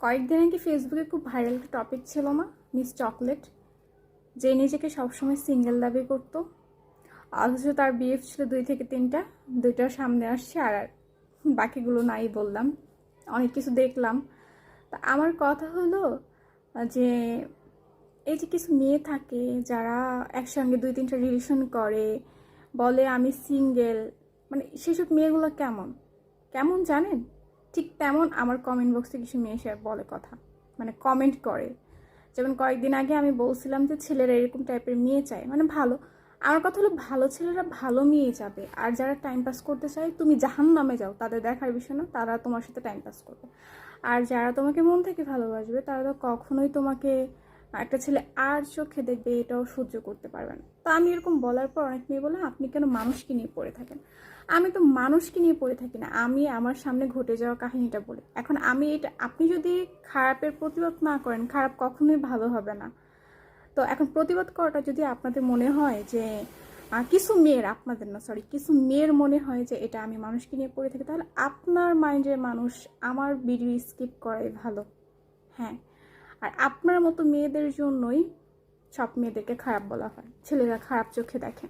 কয়েকদিন আগে ফেসবুকে খুব ভাইরাল একটা টপিক ছিল না, মিস চকলেট, যে নিজেকে সবসময় সিঙ্গেল দাবি করতো, অথচ তার বিএফ ছিল 2 থেকে 3টা, 2টার সামনে আসছে আর বাকিগুলো নাই বললাম। অনেক কিছু দেখলাম। তা আমার কথা হলো যে এই যে কিছু মেয়ে থাকে যারা একসঙ্গে 2-3টা রিলেশন করে, বলে আমি সিঙ্গেল, মানে সেসব মেয়েগুলো কেমন কেমন জানেন? ঠিক তেমন আমার কমেন্ট বক্সে কিছু মেয়ে এসে বলে কথা, মানে কমেন্ট করে। যেমন কয়েকদিন আগে আমি বলছিলাম যে ছেলেরা এরকম টাইপের মেয়ে চায়, মানে ভালো। আমার কথা হলো ভালো ছেলেরা ভালো মেয়ে যাবে, আর যারা টাইম পাস করতে চায় তুমি জাহান্নামে যাও, তাদের দেখার বিষয় না, তারা তোমার সাথে টাইম পাস করবে। আর যারা তোমাকে মন থেকে ভালোবাসবে তারা তো কখনোই তোমাকে একটা ছেলে আর চোখে দেখবে এটাও সহ্য করতে পারবে না। তো আমি এরকম বলার পর অনেক মেয়ে বলে আপনি কেন মানুষকে নিয়ে পড়ে থাকেন। আমি তো মানুষকে নিয়ে পড়ে থাকি না, আমি আমার সামনে ঘটে যাওয়া কাহিনীটা বলি। এখন আমি এটা, আপনি যদি খারাপের প্রতিবাদ না করেন, খারাপ কখনোই ভালো হবে না। তো এখন প্রতিবাদ করাটা যদি আপনাদের মনে হয় যে কিছু মেয়ের, আপনাদের না সরি, কিছু মেয়ের মনে হয় যে এটা আমি মানুষকে নিয়ে পড়ে থাকি, তাহলে আপনার মাইন্ডের মানুষ আমার ভিডিও স্কিপ করাই ভালো। হ্যাঁ, আর আপনার মতো মেয়েদের জন্যই সব মেয়েদেরকে খারাপ বলা হয়, ছেলেরা খারাপ চোখে দেখে।